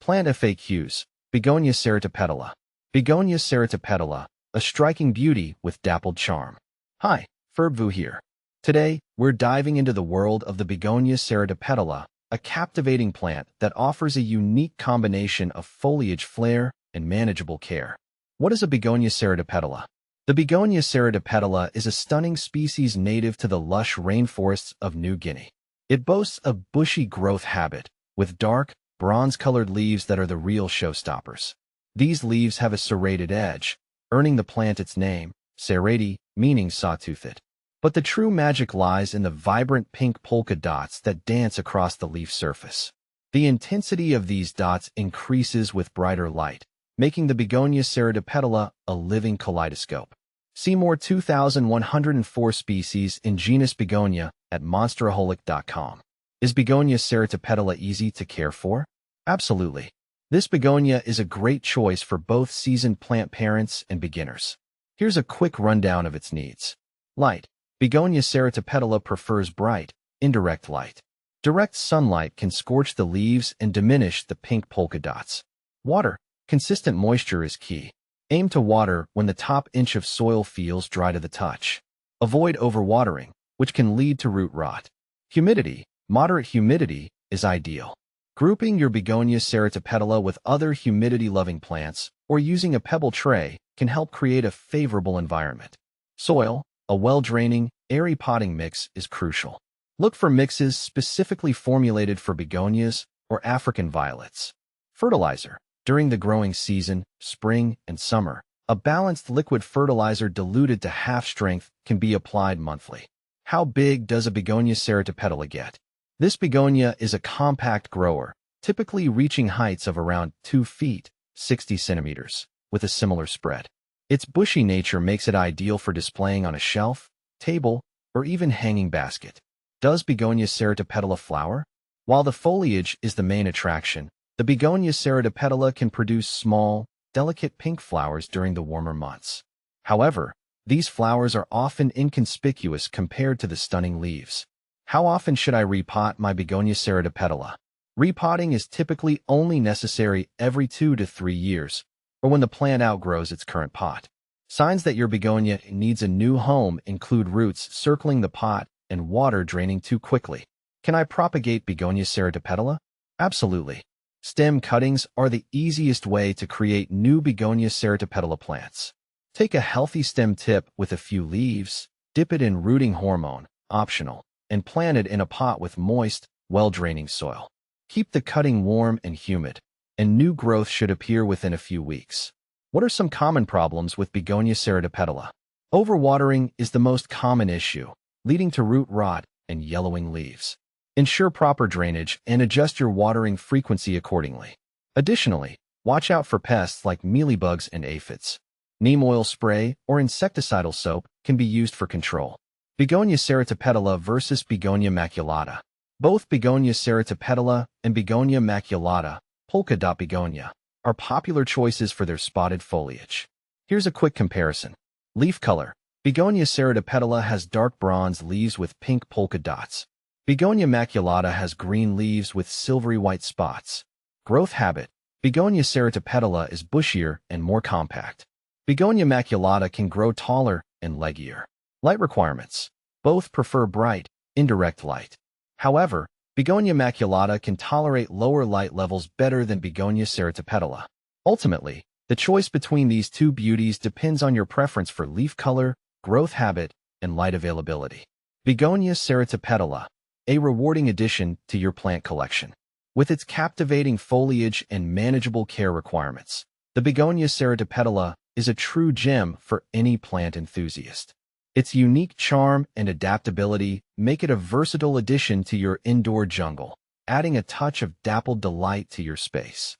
Plant FAQs. Begonia serratipetala. Begonia serratipetala, a striking beauty with dappled charm. Hi, Ferbvu here. Today, we're diving into the world of the Begonia serratipetala, a captivating plant that offers a unique combination of foliage flair and manageable care. What is a Begonia serratipetala? The Begonia serratipetala is a stunning species native to the lush rainforests of New Guinea. It boasts a bushy growth habit, with dark, bronze-colored leaves that are the real showstoppers. These leaves have a serrated edge, earning the plant its name, serrati, meaning sawtoothed. But the true magic lies in the vibrant pink polka dots that dance across the leaf surface. The intensity of these dots increases with brighter light, making the Begonia serratipetala a living kaleidoscope. See more 2,104 species in genus Begonia at monsteraholic.com. Is Begonia serratipetala easy to care for? Absolutely. This begonia is a great choice for both seasoned plant parents and beginners. Here's a quick rundown of its needs. Light. Begonia serratipetala prefers bright, indirect light. Direct sunlight can scorch the leaves and diminish the pink polka dots. Water. Consistent moisture is key. Aim to water when the top inch of soil feels dry to the touch. Avoid overwatering, which can lead to root rot. Humidity. Moderate humidity is ideal. Grouping your Begonia serratipetala with other humidity-loving plants or using a pebble tray can help create a favorable environment. Soil. A well-draining, airy potting mix is crucial. Look for mixes specifically formulated for begonias or African violets. Fertilizer. During the growing season, spring and summer, a balanced liquid fertilizer diluted to half strength can be applied monthly. How big does a Begonia serratipetala get? This begonia is a compact grower, typically reaching heights of around 2 feet, 60 centimeters, with a similar spread. Its bushy nature makes it ideal for displaying on a shelf, table, or even hanging basket. Does Begonia serratipetala flower? While the foliage is the main attraction, the Begonia serratipetala can produce small, delicate pink flowers during the warmer months. However, these flowers are often inconspicuous compared to the stunning leaves. How often should I repot my Begonia serratipetala? Repotting is typically only necessary every 2 to 3 years, or when the plant outgrows its current pot. Signs that your begonia needs a new home include roots circling the pot and water draining too quickly. Can I propagate Begonia serratipetala? Absolutely. Stem cuttings are the easiest way to create new Begonia serratipetala plants. Take a healthy stem tip with a few leaves, dip it in rooting hormone, optional, and plant it in a pot with moist, well-draining soil. Keep the cutting warm and humid, and new growth should appear within a few weeks. What are some common problems with Begonia serratipetala? Overwatering is the most common issue, leading to root rot and yellowing leaves. Ensure proper drainage and adjust your watering frequency accordingly. Additionally, watch out for pests like mealybugs and aphids. Neem oil spray or insecticidal soap can be used for control. Begonia serratipetala versus Begonia maculata. Both Begonia serratipetala and Begonia maculata, polka dot begonia, are popular choices for their spotted foliage. Here's a quick comparison. Leaf color. Begonia serratipetala has dark bronze leaves with pink polka dots. Begonia maculata has green leaves with silvery white spots. Growth habit. Begonia serratipetala is bushier and more compact. Begonia maculata can grow taller and leggier. Light requirements. Both prefer bright, indirect light. However, Begonia maculata can tolerate lower light levels better than Begonia serratipetala. Ultimately, the choice between these two beauties depends on your preference for leaf color, growth habit, and light availability. Begonia serratipetala, a rewarding addition to your plant collection. With its captivating foliage and manageable care requirements, the Begonia serratipetala is a true gem for any plant enthusiast. Its unique charm and adaptability make it a versatile addition to your indoor jungle, adding a touch of dappled delight to your space.